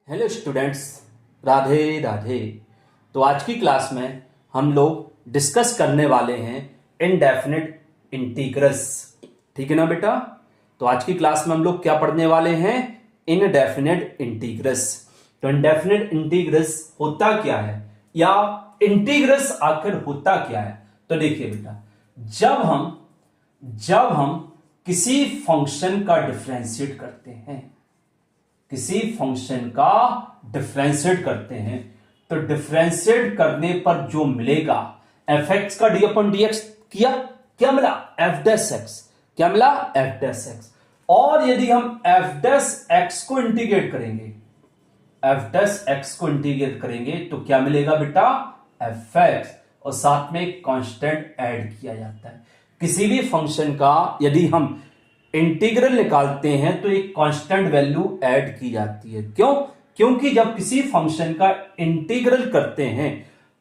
Hello students, Radhe Radhe. तो आज की क्लास में हम लोग डिस्कस करने वाले हैं इनडेफिनिट इंटीग्रल्स। ठीक है ना बेटा? तो आज की क्लास में हम लोग क्या पढ़ने वाले हैं? Indefinite integrals. तो इनडेफिनिट इंटीग्रल्स होता क्या है या इंटीग्रल्स आखिर होता क्या है? तो देखिए बेटा, जब हम किसी फंक्शन का डिफरेंशिएट करते हैं, किसी फंक्शन का डिफरेंशिएट करते हैं, तो डिफरेंशिएट करने पर जो मिलेगा एफ एक्स का डी अपन डी एक्स किया, क्या मिला? F dash x. क्या मिला? F dash x. और यदि हम एफ डैश एक्स को इंटीग्रेट करेंगे, एफ डैश एक्स को इंटीग्रेट करेंगे तो क्या मिलेगा बेटा? F x. और साथ में एक कांस्टेंट ऐड किया जाता है। किसी भी फंक्शन का यदि हम इंटीग्रल निकालते हैं तो एक कांस्टेंट वैल्यू ऐड की जाती है। क्यों? क्योंकि जब किसी फंक्शन का इंटीग्रल करते हैं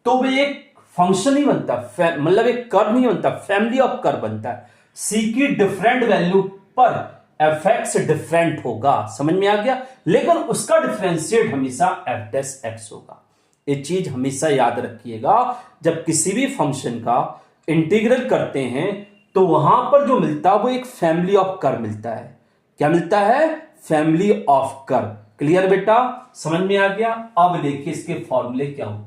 तो वो एक फंक्शन ही बनता, मतलब एक कर्व नहीं बनता, फैमिली ऑफ कर्व बनता है। सी की डिफरेंट वैल्यू पर एफ एक्स डिफरेंट होगा, समझ में आ गया? लेकिन उसका डिफरेंशिएट हमेशा एफ डैश एक्स होगा। ये चीज हमेशा याद रखिएगा। जब किसी भी फंक्शन का इंटीग्रल करते हैं तो वहां पर जो मिलता है वो एक फैमिली ऑफ कर्व मिलता है। क्या मिलता है? Family of curve. क्लियर बेटा? समझ में आ गया? अब देखिए इसके फॉर्मूले क्या हो।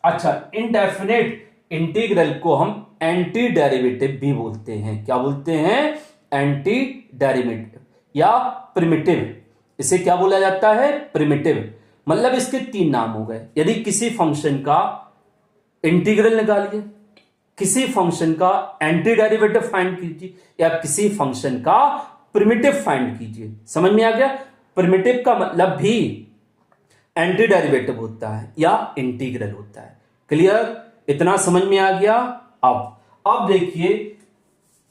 अच्छा, इनडेफिनिट इंटीग्रल को हम एंटी डेरिवेटिव भी बोलते हैं। क्या बोलते हैं? एंटी डेरिवेटिव या प्रिमिटिव। इसे क्या बोला जाता है? प्रिमिटिव। मतलब इसके तीन नाम हो गए। यदि किसी फंक्शन का इंटीग्रल निकालिए, किसी फंक्शन का एंटी डेरिवेटिव फाइंड कीजिए, या किसी फंक्शन का प्रिमिटिव फाइंड कीजिए। समझ में आ गया? प्रिमिटिव का मतलब भी एंटी डेरिवेटिव होता है या इंटीग्रल होता है। क्लियर? इतना समझ में आ गया? अब देखिए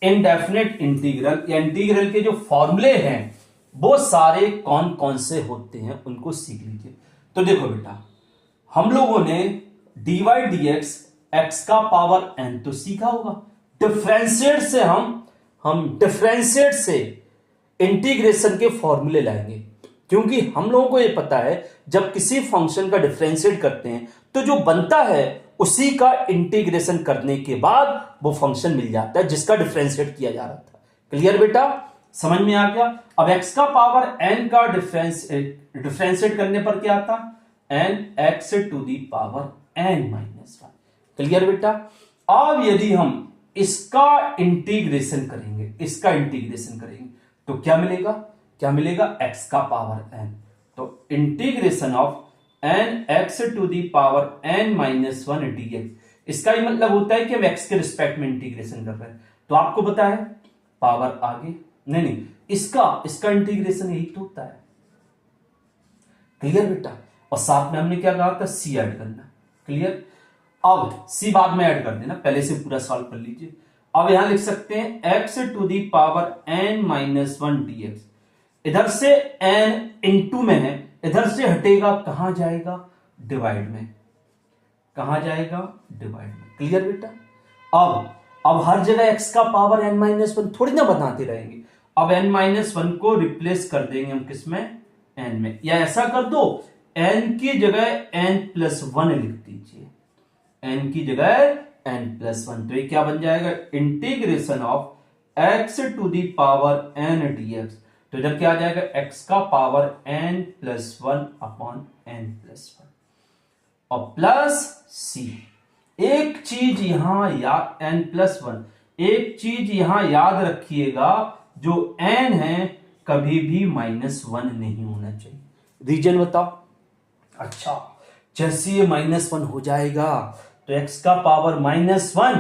इनडेफिनिट इंटीग्रल या इंटीग्रल के जो फॉर्मूले हैं वो सारे कौन कौन से होते हैं उनको सीख लीजिए। तो देखो बेटा, हम लोगों ने dy dx x का पावर n तो सीखा होगा। डिफरेंशिएट से हम डिफरेंशिएट से इंटीग्रेशन के फॉर्मूले लाएंगे, क्योंकि हम लोगों को यह पता है जब किसी फंक्शन का डिफरेंशिएट करते हैं तो जो बनता है उसी का इंटीग्रेशन करने के बाद वो फंक्शन मिल जाता है जिसका डिफरेंशिएट किया जा रहा था। क्लियर बेटा? समझ में आ गया? अब x का पावर n का डिफरेंशिएट करने पर क्या आता? n x to the power n minus 1। Clear बेटा? अब यदि हम इसका इंटीग्रेशन करेंगे, इसका इंटीग्रेशन करेंगे तो क्या मिलेगा? क्या मिलेगा? x का पावर n। तो integration of n x to the power n minus 1 dx, इसका ही मतलब होता है कि हम x के रिस्पेक्ट में इंटीग्रेशन कर रहे हैं। तो आपको पता है पावर आगे नहीं, इसका इंटीग्रेशन यही तो होता है। क्लियर बेटा? और साथ में हमने क्या कहा था? c ऐड करना। क्लियर? अब c बाद में ऐड कर देना, पहले से पूरा सॉल्व कर लीजिए। अब यहां लिख सकते हैं x to the power n minus 1 dx। इधर से n इंटू में है, इधर से हटेगा, कहां जाएगा? डिवाइड में। कहां जाएगा? डिवाइड में। क्लियर बेटा? अब हर जगह x का पावर n माइनस 1 थोड़ी ना बताते रहेंगे। अब n माइनस 1 को रिप्लेस कर देंगे हम किसमें? n में। या ऐसा कर दो, n की जगह n प्लस 1 लिख दीजिए। n की जगह n प्लस 1। तो ये क्या बन जाएगा? Integration of x to the power n dx। तो इधर क्या आ जाएगा? x का power n plus 1 upon n plus 1 और प्लस c। एक चीज यहां n प्लस 1, एक चीज यहां याद रखिएगा, जो n है कभी भी माइनस 1 नहीं होना चाहिए। रीजन बताओ। अच्छा, जैसे ये माइनस 1 हो जाएगा तो x का पावर माइनस 1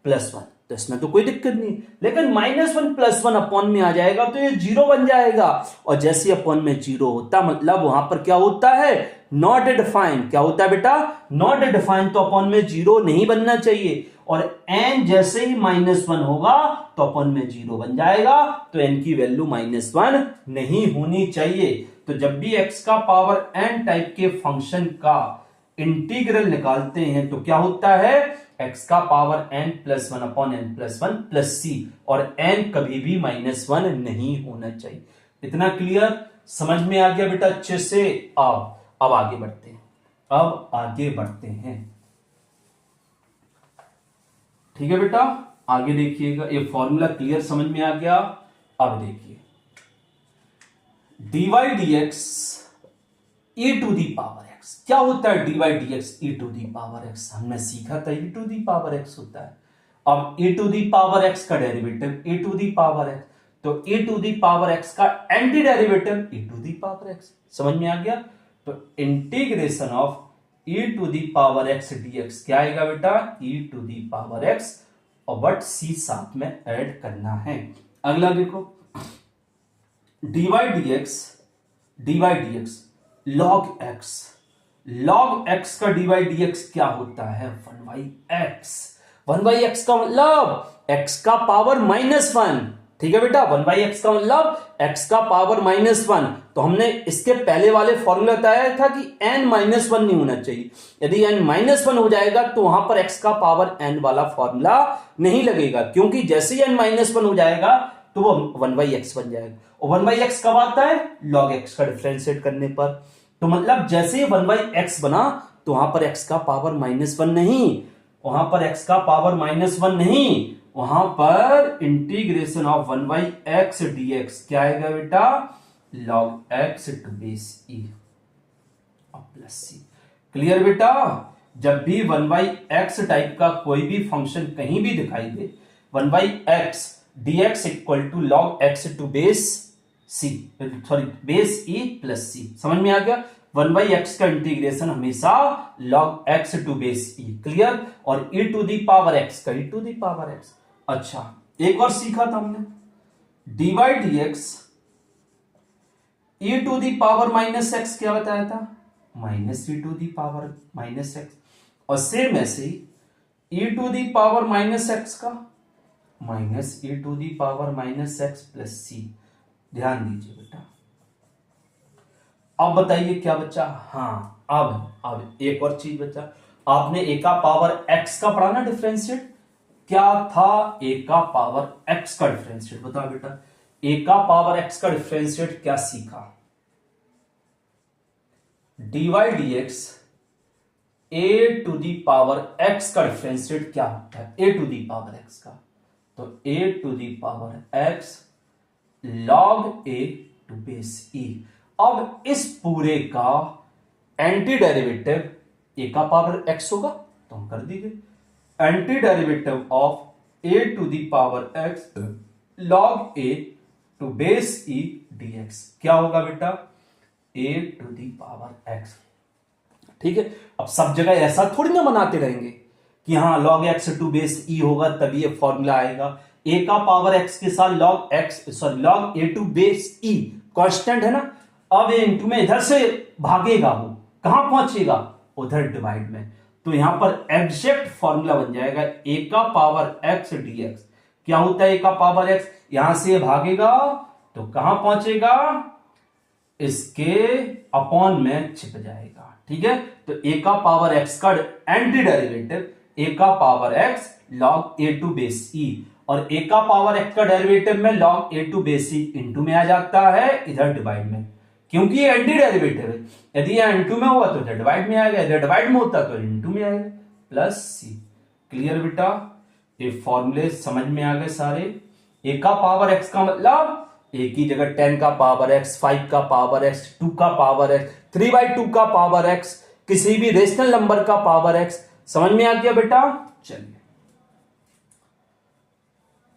प्लस 1, तो इसमें तो कोई दिक्कत नहीं। लेकिन माइनस 1 प्लस 1 अपॉन में आ जाएगा तो ये जीरो बन जाएगा। और जैसे अपॉन में जीरो होता मतलब वहां पर क्या होता है? Not defined. क्या होता है बेटा? Not defined. तो अपॉन में जीरो नहीं बनना चाहिए। और n जैसे ही माइनस 1 होगा तो अपॉन में जीरो बन जाएगा, तो n की वैल्यू माइनस 1 नहीं होनी चाहिए। तो जब भी x का पावर n टाइप के फंक्शन का इंटीग्रल निकालते हैं तो क्या होता है? x का power n plus 1 upon n plus 1 plus c, और n कभी भी माइनस 1 नहीं होना चाहिए। इतना क्लियर? समझ में आ गया बेटा अच्छे से? अब आगे बढ़ते हैं, अब आगे बढ़ते हैं। ठीक है बेटा, आगे देखिएगा, ये फॉर्मूला क्लियर समझ में आ गया। अब देखिए dy dx e to the power x, क्या होता है dy dx e to the power x? हमने सीखा था e to the power x होता है। अब e to the power x का derivative e to the power x, तो e to the power x का anti derivative e to the power x। समझ में आ गया? तो integration of e to the power x dx क्या आएगा बेटा? e to the power x, और बट c साथ में ऐड करना है। अगला देखो dy dx log x, log x का dy dx क्या होता है? 1/x। 1/x का मतलब x का पावर -1। ठीक है बेटा, 1/x का मतलब x का पावर -1। तो हमने इसके पहले वाले फॉर्मूला बताया था कि n-1 नहीं होना चाहिए। यदि n-1 हो जाएगा तो वहां पर x का पावर n वाला फॉर्मूला नहीं लगेगा, क्योंकि जैसे ही n-1 हो जाएगा तो वो 1/x बन जाएगा। और 1/x कब आता है? log x का डिफरेंशिएट करने पर। तो मतलब जैसे ही 1/x बना तो वहां पर x का पावर -1 नहीं, वहां पर x का पावर -1 नहीं, वहां पर इंटीग्रेशन ऑफ 1/x dx क्या आएगा बेटा? log x to base e और प्लस c। क्लियर बेटा? जब भी 1/x टाइप का कोई भी फंक्शन कहीं भी दिखाई दे, 1/x dx equal to log x to base c, sorry base e plus c। समझ में आ गया? 1/x का इंटीग्रेशन हमेशा log x to base e। Clear? और e to the power x का e to the power x। अच्छा, एक और सीखा था हमने, dy dx e to the power -x क्या बताया था? -e to the power -x। और सेम ऐसे ही e to the power -x का -e to the power -x plus c। ध्यान दीजिए बेटा। अब बताइए क्या बचा? हाँ, अब एक और चीज बचा। आपने a का पावर x का पढ़ा ना डिफरेंशिएट, क्या था a का पावर x का डिफरेंशिएट? बताओ बेटा, a का पावर x का डिफरेंशिएट क्या सीखा? dy dx a to the power x का डिफरेंशिएट क्या होता है? a to the power x का, तो a to the power x log a to base e। अब इस पूरे का एंटी डेरिवेटिव a का पावर x होगा, तो हम कर दीजिए anti derivative of a to the power x log a to base e dx क्या होगा बेटा? a to the power x। ठीक है, अब सब जगह ऐसा थोड़ी ना बनाते रहेंगे कि हाँ log x to base e होगा तभी ये फॉर्मूला आएगा। a का पावर x के साथ log a to base e constant है ना। अब ये इंटू में इधर से भागेगा, वो कहां पहुंचेगा? उधर डिवाइड में। तो यहां पर एग्जैक्ट फॉर्मूला बन जाएगा a का पावर x dx क्या होता है? a का पावर x, यहां से भागेगा तो कहां पहुंचेगा? इसके अपॉन में छिप जाएगा। ठीक है, तो a का पावर x का एंटी डेरिवेटिव a का power x log a to base e, और a का पावर x का डेरिवेटिव में log a to base e into में आ जाता है इधर डिवाइड में, क्योंकि ये एंटी डेरिवेटिव है। यदि यहां इंटू में हुआ तो इधर डिवाइड में आएगा, इधर डिवाइड में होता तो इंटू में आएगा प्लस c। क्लियर बेटा? ये फॉर्मूले समझ में आ गए सारे। a का पावर x का मतलब a की जगह 10 का पावर x, 5 का पावर x, 2 का पावर x, 3/2 का पावर x, किसी भी रेशनल नंबर का पावर x। समझ में आ गया बेटा? चलिए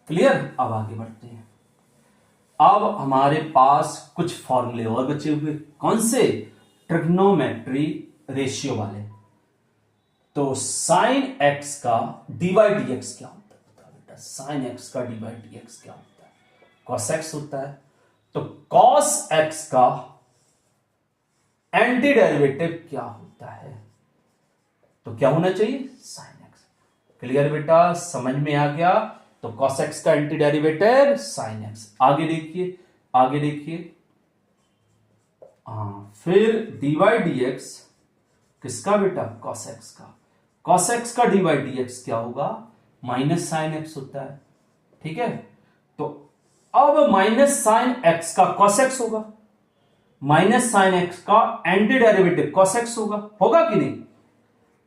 क्लियर, अब आगे बढ़ते हैं। अब हमारे पास कुछ फॉर्मूले और बचे हुए, कौन से? ट्रिग्नोमेट्री रेशियो वाले। तो साइन x का dy dx क्या होता है? बता बेटा, साइन x का dy dx क्या होता है? cos x होता है। तो cos x का एंटी डेरिवेटिव क्या होता है? तो क्या होना चाहिए? sin x। क्लियर बेटा, समझ में आ गया? तो cos x का एंटी डेरिवेटिव sin x। आगे देखिए, आगे देखिए, फिर dy dx किसका बेटा? cos x का। cos x का dy dx क्या होगा? माइनस साइन x होता है। ठीक है, तो अब माइनस साइन x का cos x होगा, माइनस साइन एक्स का एंटी डेरिवेटिव कॉस एक्स होगा कि नहीं?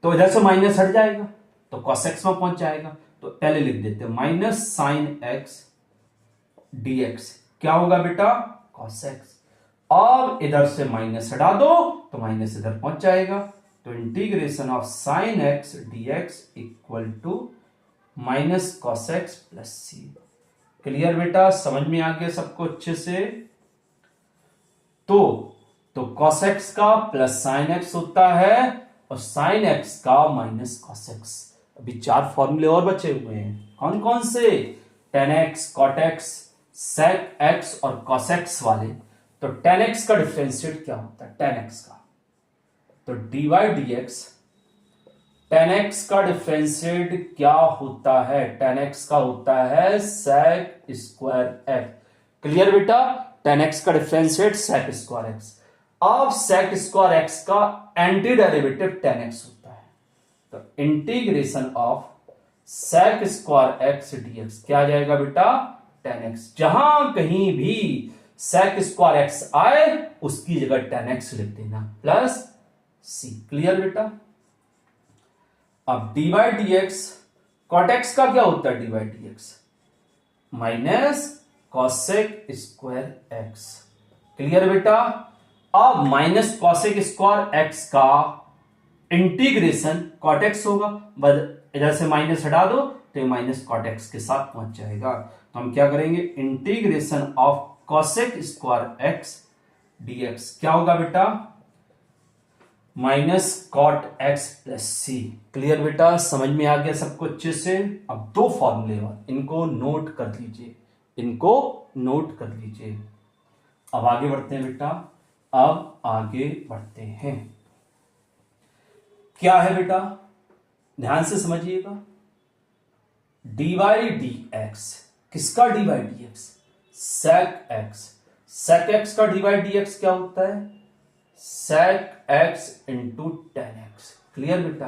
तो इधर से माइनस हट जाएगा तो कॉस एक्स में पहुंच जाएगा। तो पहले लिख देते हैं माइनस साइन एक्स डीएक्स क्या होगा बेटा? Cos x. अब इधर से माइनस हटा दो तो माइनस इधर पहुंच जाएगा। तो integration of sine x dx equal to minus cos x plus c. Clear बेटा? समझ में आ गया सबको अच्छे से? तो cos x का प्लस साइन एक्स होता है और साइन एक्स का माइनस cos x। अभी 4 फॉर्मूले और बचे हुए हैं। कौन कौन से? tan x, cot x, sec x और cos x वाले। तो tan x का डिफरेंशिएट क्या होता है? tan x का तो dy dx। tan x का डिफरेंशिएट क्या होता है? tan x का होता है sec स्क्वायर x। क्लियर बेटा? tan x का डिफरेंशिएट sec स्क्वायर x। अब sec स्क्वायर x का एंटी डेरिवेटिव tan x होता है। तो integration of sec square x dx क्या आ जाएगा बेटा? tan x। जहां कहीं भी sec स्क्वायर x आए उसकी जगह tan x लिख देना प्लस c। क्लियर बेटा? अब dy dx cot x का क्या होता है? dy dx minus cosec square x. Clear बेटा? अब माइनस कॉसेक स्क्वायर एक्स का इंटीग्रेशन कॉट एक्स होगा। बस इधर से माइनस हटा दो तो माइनस कॉट एक्स के साथ पहुंच जाएगा। तो हम क्या करेंगे? Integration of cosec square x dx क्या होगा बेटा? Minus cot x plus c. Clear बेटा? समझ में आ गया सबको अच्छे से? अब 2 फॉर्मूले और इनको नोट कर लीजिए, इनको नोट कर लीजिए। अब आगे बढ़ते हैं बेटा, अब आगे बढ़ते हैं। क्या है बेटा? ध्यान से समझिएगा। dy dx किसका dy dx? sec x। sec x का dy dx क्या होता है? sec x into tan x। Clear बेटा?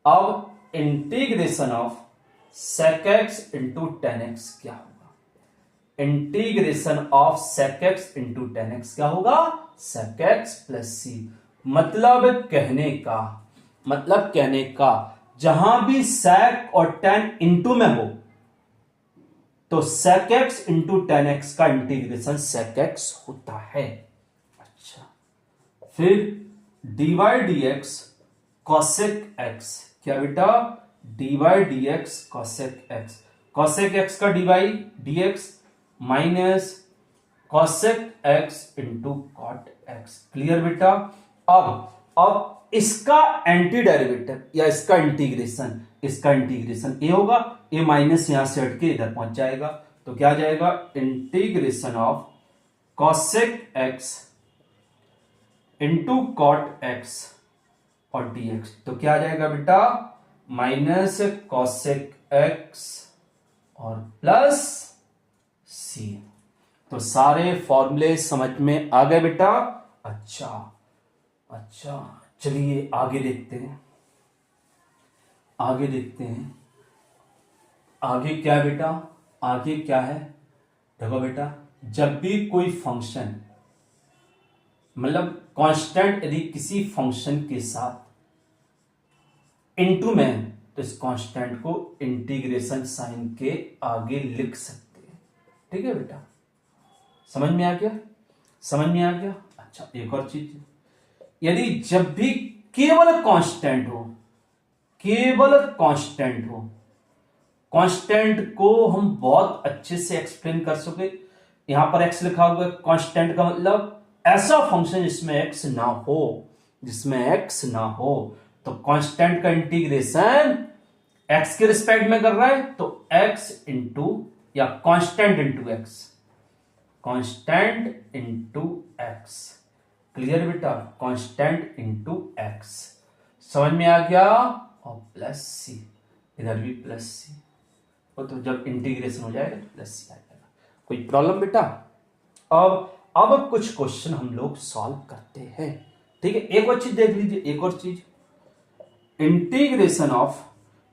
अब integration of sec x into tan x क्या होगा? Integration of sec x into tan x क्या होगा? sec x प्लस सी। मतलब कहने का जहां भी sec और tan इंटू में हो तो sec x into tan x का इंटीग्रेशन sec x होता है। अच्छा, फिर dy dx cosec x क्या बेटा? dy dx cosec x। cosec x का dy dx minus cosec x into cot x। Clear बेटा? अब इसका एंटी डेरिवेटिव या इसका इंटीग्रेशन ए होगा। ए माइनस यहां से हट के इधर पहुंच जाएगा तो क्या आ जाएगा? Integration of cosec x into cot x और dx तो क्या आ जाएगा बेटा? माइनस cosec x और प्लस सी। तो सारे फॉर्मूले समझ में आ गए बेटा? अच्छा, चलिए आगे देखते हैं। आगे क्या है बेटा? आगे क्या है? देखो बेटा, जब भी कोई फंक्शन मतलब कांस्टेंट यदि किसी फंक्शन के साथ इनटू में तो इस कांस्टेंट को इंटीग्रेशन साइन के आगे लिख सकते हैं। ठीक है बेटा? समझ में आ गया? अच्छा, एक और चीज, यदि जब भी केवल कांस्टेंट हो कांस्टेंट को हम बहुत अच्छे से एक्सप्लेन कर सके। यहां पर एक्स लिखा हुआ है, कांस्टेंट का मतलब ऐसा फंक्शन जिसमें एक्स ना हो तो कांस्टेंट का इंटीग्रेशन एक्स के रिस्पेक्ट में कर रहा है तो एक्स इंटू या कांस्टेंट इंटू एक्स। क्लियर बेटा? Constant into x. समझ में आ गया? और प्लस सी, इधर भी प्लस सी, और तो जब इंटीग्रेशन हो जाएगा तो प्लस सी आ जाएगा। कोई प्रॉब्लम बेटा? अब कुछ क्वेश्चन हम लोग सॉल्व करते हैं। ठीक है? एक और चीज देख लीजिए, इंटीग्रेशन ऑफ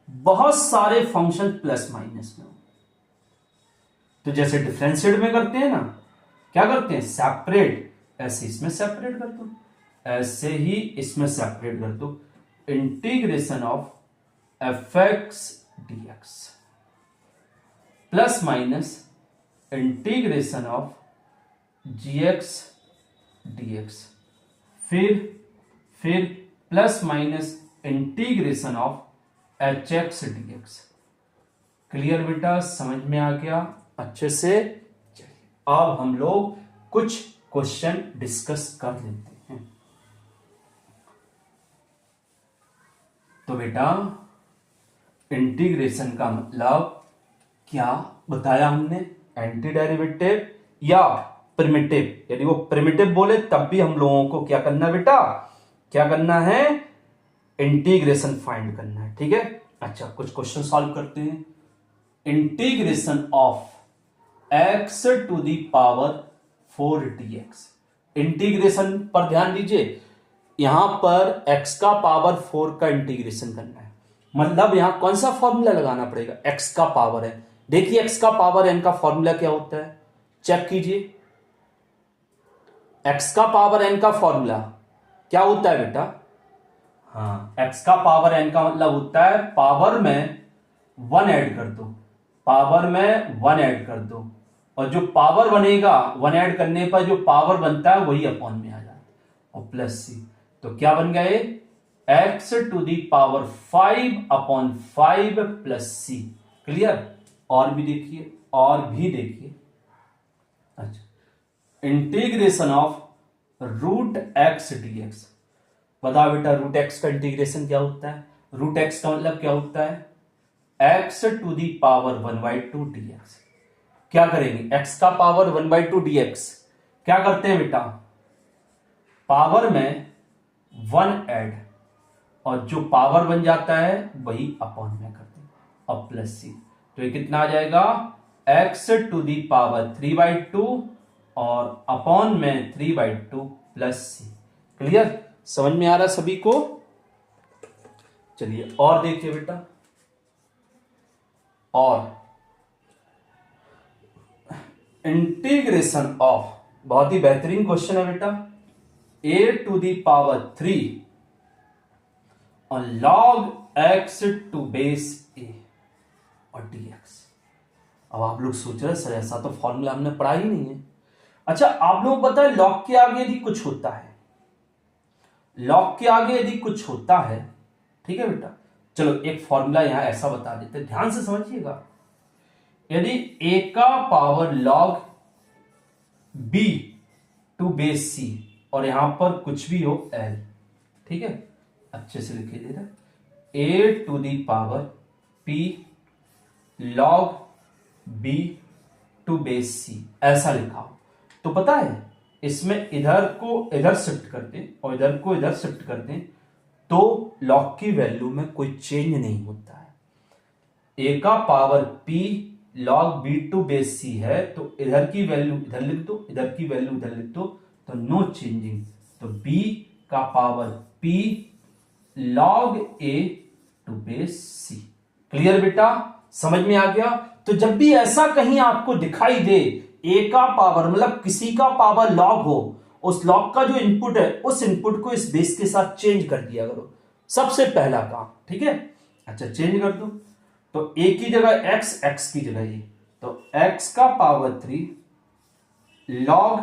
बहुत सारे फंक्शन प्लस माइनस में, तो जैसे डिफरेंशिएट में करते हैं ना, क्या करते हैं? सेपरेट ऐसे इसमें सेपरेट कर दो, ऐसे ही इसमें सेपरेट कर दो। Integration of f x d x plus minus integration of g x d x, फिर plus minus integration of h x d x. Clear बेटा, समझ में आ गया अच्छे से? चलिए अब हम लोग कुछ क्वेश्चन डिस्कस कर लेते हैं। तो बेटा इंटीग्रेशन का मतलब क्या बताया हमने? एंटी डेरिवेटिव या प्रिमिटिव। यदि वो प्रिमिटिव बोले तब भी हम लोगों को क्या करना है बेटा? क्या करना है? इंटीग्रेशन फाइंड करना है। ठीक है, अच्छा कुछ क्वेश्चन सॉल्व करते हैं। Integration of x to the power 4 dx। Integration पर ध्यान दीजिए, यहां पर x का पावर 4 का इंटीग्रेशन करना है, मतलब यहां कौन सा फॉर्मूला लगाना पड़ेगा? x का पावर है। देखिए x का पावर n का फॉर्मूला क्या होता है, चेक कीजिए। x का पावर n का फॉर्मूला क्या होता है बेटा? हाँ, x का पावर n का मतलब होता है पावर में 1 ऐड कर दो, पावर में 1 ऐड कर दो, और जो पावर बनेगा 1 ऐड करने पर जो पावर बनता है वही अपॉन में आ जाता है, और प्लस सी। तो क्या बन गया ये? X to the power 5/5 plus c. Clear? और भी देखिए, अच्छा integration of root x d x. बताओ बेटा रूट एक्स का इंटीग्रेशन क्या होता है? रूट एक्स का मतलब क्या होता है? X to the power 1/2 dx। क्या करेंगे? एक्स का पावर 1/2 dx क्या करते हैं बेटा? पावर में 1 ऐड, और जो पावर बन जाता है वही अपॉन में करते हैं, और प्लस सी। तो ये कितना आ जाएगा? एक्स टू दी पावर 3/2 और अपॉन में 3/2 प्लस सी। क्लियर? समझ में आ रहा सभी को? चलिए और देखिए बेटा, और इंटीग्रेशन ऑफ, बहुत ही बेहतरीन क्वेश्चन है बेटा, a टू दी पावर 3 और log x to base a और dx। अब आप लोग सोच रहे सर ऐसा तो फॉर्मूला हमने पढ़ा ही नहीं है। अच्छा आप लोग पता है log के आगे यदि कुछ होता है, log के आगे यदि कुछ होता है, ठीक है बेटा, चलो एक फॉर्मूला यहां ऐसा बता देते, ध्यान से समझिएगा। यदि a का power log b to base c और यहां पर कुछ भी हो l, ठीक है, अच्छे से लिखिए जरा, a to the power p log b to base c, ऐसा लिखा हो, तो पता है इसमें इधर को इधर शिफ्ट करते हैं और इधर को इधर शिफ्ट करते हैं तो log की वैल्यू में कोई चेंज नहीं होता है। a का power p log b to base c है, तो इधर की वैल्यू इधर लिख दो, इधर की वैल्यू इधर लिख दो, तो नो चेंजिंग। तो b का power p log a to base c। Clear बेटा? समझ में आ गया? तो जब भी ऐसा कहीं आपको दिखाई दे a का पावर मतलब किसी का पावर log हो, उस log का जो इनपुट है उस इनपुट को इस बेस के साथ चेंज कर दिया करो, सबसे पहला काम। ठीक है, अच्छा चेंज कर दो, तो a की जगह x, x की जगह a, तो x का power 3 log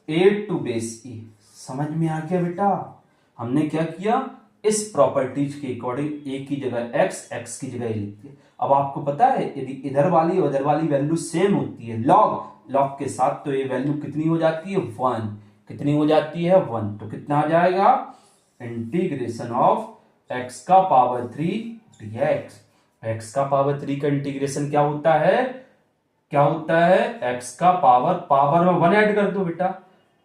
a to base e। समझ में आ गया बेटा? हमने क्या किया, इस प्रॉपर्टीज के अकॉर्डिंग a की जगह x, x की जगह a लिख दिया। अब आपको पता है यदि इधर वाली और इधर वाली वैल्यू सेम होती है log के साथ, तो ये वैल्यू कितनी हो जाती है? 1। कितनी हो जाती है? 1। तो कितना आ जाएगा? इंटीग्रेशन ऑफ x का पावर 3 dx। x का पावर 3 का इंटीग्रेशन क्या होता है? क्या होता है? x का पावर में 1 ऐड कर दो बेटा,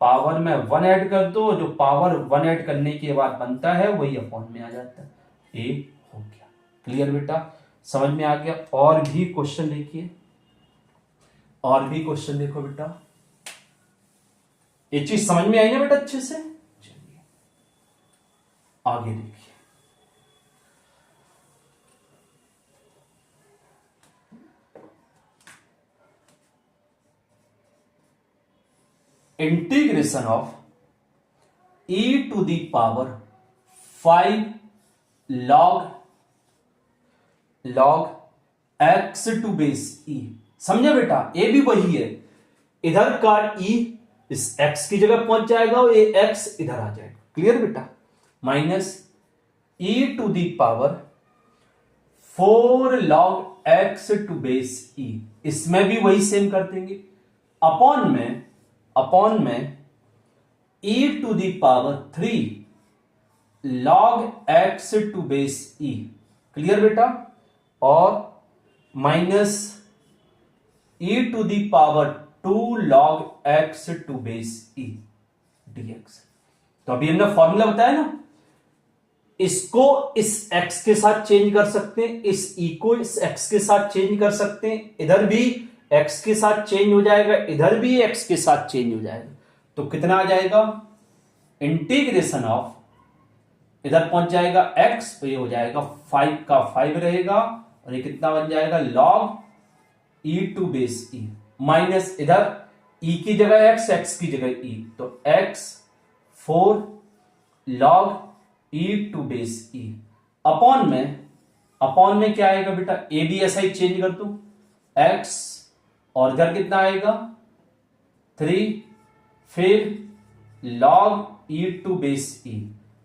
पावर में 1 ऐड कर दो, जो पावर 1 ऐड करने के बाद बनता है वही अपॉन में आ जाता है, ए हो गया। क्लियर बेटा? समझ में आ गया? और भी क्वेश्चन देखिए, और भी क्वेश्चन देखो बेटा, ये चीज समझ में आई ना बेटा अच्छे से? चलिए आगे देखिए। Integration of e to the power 5 log x to base e। समझे बेटा, ए भी वही है, इधर का e इस x की जगह पहुंच जाएगा और ये x इधर आ जाएगा। क्लियर बेटा, minus e to the power 4 log x to base e, इसमें भी वही सेम कर देंगे, अपॉन में e to the power 3 log x to base e। Clear बेटा, और minus e to the power 2 log x to base e dx। तो अभी हमने फॉर्मूला बताया ना, इसको इस x के साथ चेंज कर सकते हैं, इस e को इस x के साथ चेंज कर सकते हैं, इधर भी x के साथ चेंज हो जाएगा, इधर भी x के साथ चेंज हो जाएगा। तो कितना आ जाएगा, इंटीग्रेशन ऑफ, इधर पहुंच जाएगा x, तो ये हो जाएगा 5 का 5 रहेगा, और ये कितना बन जाएगा log e to base e, minus इधर e की जगह x की जगह e, तो x 4 log e to base e, upon में क्या आएगा बेटा, ए भी ऐसा ही चेंज कर दो, x और इधर कितना आएगा 3, फिर log e to base e,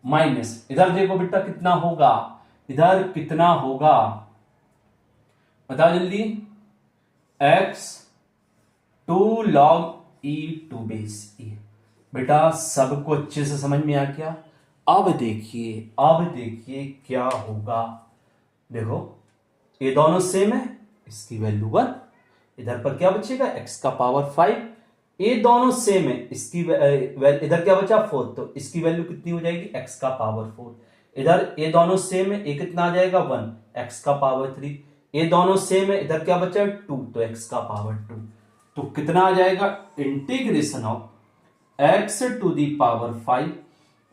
minus इधर देखो बेटा कितना होगा, इधर कितना होगा बताओ जल्दी, x 2 log e to base e। बेटा सबको अच्छे से समझ में आ गया। अब देखिए क्या होगा, देखो ये दोनों सेम है, इसकी वैल्यू 1, इधर पर क्या बचेगा x का पावर 5, ये दोनों सेम है, इसकी इधर क्या बचा 4, तो इसकी वैल्यू कितनी हो जाएगी x का पावर 4, इधर ये दोनों सेम है, ये कितना आ जाएगा 1 x का पावर 3, ये दोनों सेम है, इधर क्या बचा 2, तो x का पावर 2, तो कितना आ जाएगा, integration of x to the power 5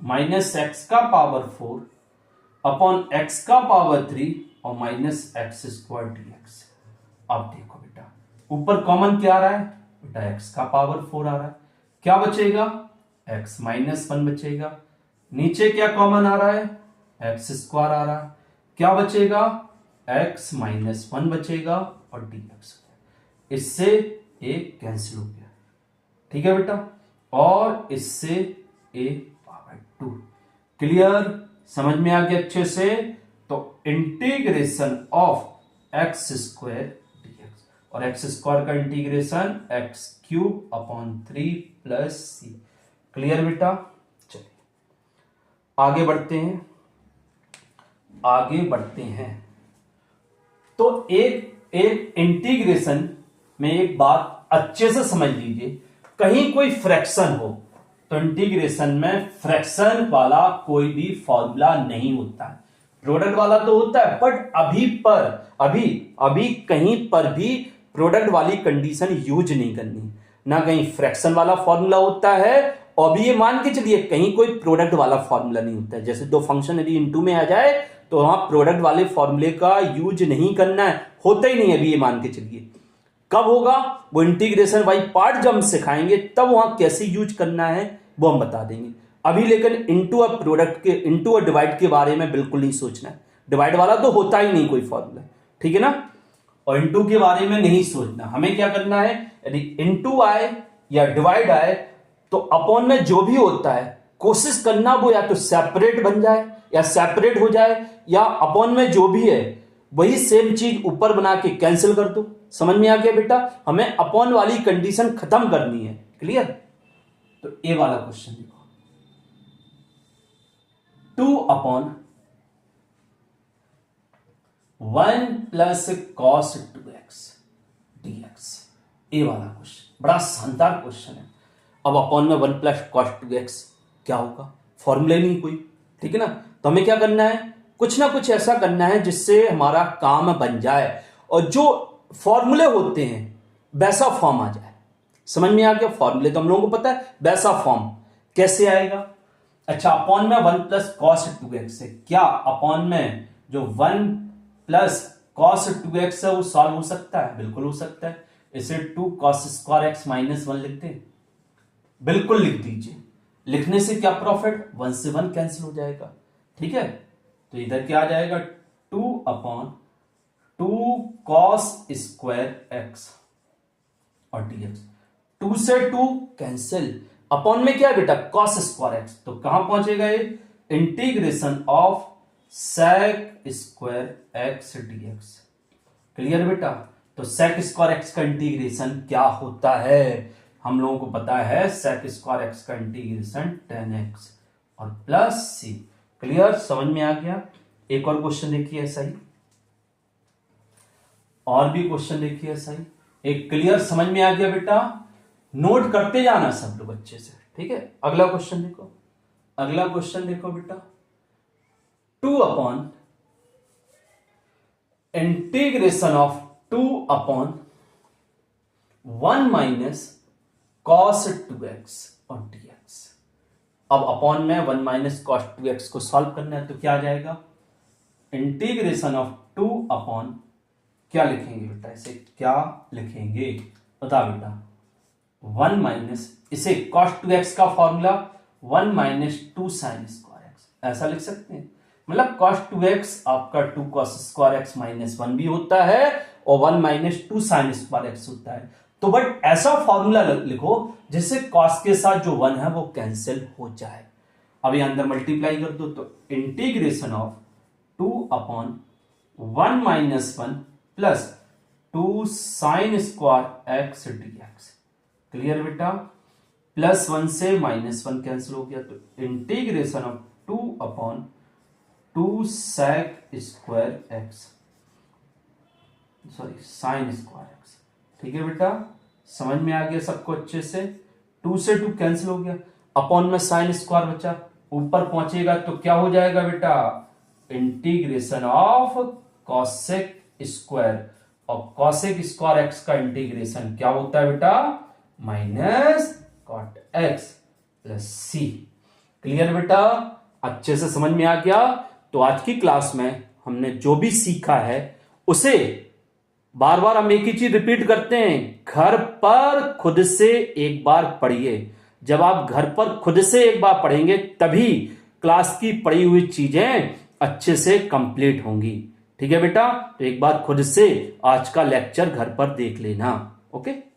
minus x का पावर 4 अपॉन x का पावर 3 और माइनस x स्क्वायर dx। अब देखो बेटा ऊपर कॉमन क्या आ रहा है बेटा, x का पावर 4 आ रहा है, क्या बचेगा x माइनस 1 बचेगा, नीचे क्या कॉमन आ रहा है x स्क्वायर आ रहा है, क्या बचेगा x माइनस 1 बचेगा और dx, इससे a कैंसिल हो गया, ठीक है बेटा, और इससे a पावर 2। क्लियर, समझ में आ गया अच्छे से। तो integration of x square dx, और x स्क्वायर का integration x cube upon 3 plus c। Clear बेटा, चलिए आगे बढ़ते हैं। तो एक इंटीग्रेशन में एक बात अच्छे से समझ लीजिए, कहीं कोई फ्रैक्शन हो तो इंटीग्रेशन में फ्रैक्शन वाला कोई भी फॉर्मूला नहीं होता है, प्रोडक्ट वाला तो होता है, बट अभी कहीं पर भी प्रोडक्ट वाली कंडीशन यूज नहीं करनी, ना कहीं फ्रैक्शन वाला फॉर्मूला होता है, और भी ये मान के चलिए कहीं कोई प्रोडक्ट वाला फॉर्मूला नहीं होता है। जैसे दो फंक्शन यदि इनटू में आ जाए तो वहां प्रोडक्ट वाले फॉर्मूले का यूज नहीं करना है, होता ही नहीं, अभी ये मान के चलिए। कब होगा वो इंटीग्रेशन बाई पार्ट जब हम सिखाएंगे तब वहां कैसे यूज करना है वो हम बता देंगे। अभी लेकिन इनटू अ प्रोडक्ट के, इनटू अ डिवाइड के बारे में बिल्कुल नहीं सोचना है, डिवाइड वाला तो होता ही नहीं कोई फॉर्मूला, ठीक है ना, और इनटू के बारे में नहीं सोचना। हमें क्या करना है, यदि इनटू आए या डिवाइड आए तो अपॉन में जो भी होता है कोशिश करना वो या तो सेपरेट बन जाए या सेपरेट हो जाए, या अपॉन में जो भी है वही सेम चीज ऊपर बना के कैंसिल कर दो। समझ में आ गया बेटा, हमें अपॉन वाली कंडीशन खत्म करनी है। क्लियर, तो ए वाला क्वेश्चन देखो, 2 upon 1 plus cos 2x dx, ए वाला क्वेश्चन बड़ा शानदार क्वेश्चन है। अब अपॉन में 1 प्लस कॉस 2x क्या होगा, फॉर्मूले नहीं कोई, ठीक है ना, तो हमें क्या करना है, कुछ ना कुछ ऐसा करना है जिससे हमारा काम बन जाए और जो फॉर्मूले होते हैं वैसा फॉर्म आ जाए। समझ में आ गया, फॉर्मूले तो हम लोगों को पता है, वैसा फॉर्म कैसे आएगा। अच्छा, अपॉन में 1 प्लस कॉस 2x है, क्या अपॉन में जो 1 प्लस कॉस 2x है वो सॉल्व हो सकता है, बिल्कुल हो सकता है। इसे 2 कॉस स्क्वायर x माइनस 1 लिखते हैं, बिल्कुल लिख दीजिए। लिखने से क्या प्रॉफिट, 1 से 1 कैंसिल हो जाएगा। ठीक है, तो इधर क्या आ जाएगा, 2/2 cos स्क्वायर एक्स और dx। 2 से 2 कैंसिल, अपॉन में क्या है बेटा, cos स्क्वायर एक्स, तो कहां पहुंचेगा ये, integration of sec square x dx। Clear बेटा, तो sec स्क्वायर एक्स का इंटीग्रेशन क्या होता है, हम लोगों को पता है sec स्क्वायर एक्स का इंटीग्रेशन 10x और प्लस c। क्लियर, समझ में आ गया। एक और क्वेश्चन देखिए ऐसा ही, और भी क्वेश्चन देखिए ऐसा ही। एक क्लियर समझ में आ गया बेटा, नोट करते जाना सब लोग अच्छे से। ठीक है, अगला क्वेश्चन देखो, अगला क्वेश्चन देखो बेटा, 2 integration of 2/1 minus cos 2x और dx। अब अपॉन में 1 माइनस cos 2x को सॉल्व करना है, तो क्या आ जाएगा, इंटीग्रेशन ऑफ 2 क्या लिखेंगे बेटा, इसे क्या लिखेंगे, बता बेटा, 1 माइनस, इसे cos 2x का formula 1 minus 2 sine square x, ऐसा लिख सकते हैं। मतलब cos 2x आपका 2 cos स्क्वायर एक्स माइनस 1 भी होता है और 1 माइनस 2 साइन स्क्वायर एक्स होता है। तो बट ऐसा फॉर्मूला लिखो जिससे cos के साथ जो 1 है वो कैंसिल हो जाए। अब ये अंदर मल्टीप्लाई कर दो, तो integration of 2/1 minus 1 plus 2 sine square x dx। Clear बेटा, प्लस 1 से माइनस 1 कैंसिल हो गया, तो integration of 2/2 sec square x, sorry sine square x. ठीक है बेटा, समझ में आ गया सबको अच्छे से। 2 से 2 कैंसिल हो गया, अपॉन में साइन स्क्वायर बचा, ऊपर पहुंचेगा तो क्या हो जाएगा बेटा, इंटीग्रेशन ऑफ कॉसेक स्क्वायर, और कॉसेक स्क्वायर एक्स का इंटीग्रेशन क्या होता है बेटा, minus cot x plus c. Clear बेटा, अच्छे से समझ में आ गया। तो आज की क्लास में हमने जो भी सीखा है उसे बार बार हम एक ही चीज रिपीट करते हैं, घर पर खुद से एक बार पढ़िए। जब आप घर पर खुद से एक बार पढ़ेंगे तभी क्लास की पढ़ी हुई चीजें अच्छे से कंप्लीट होंगी। ठीक है बेटा, तो एक बार खुद से आज का लेक्चर घर पर देख लेना। ओके।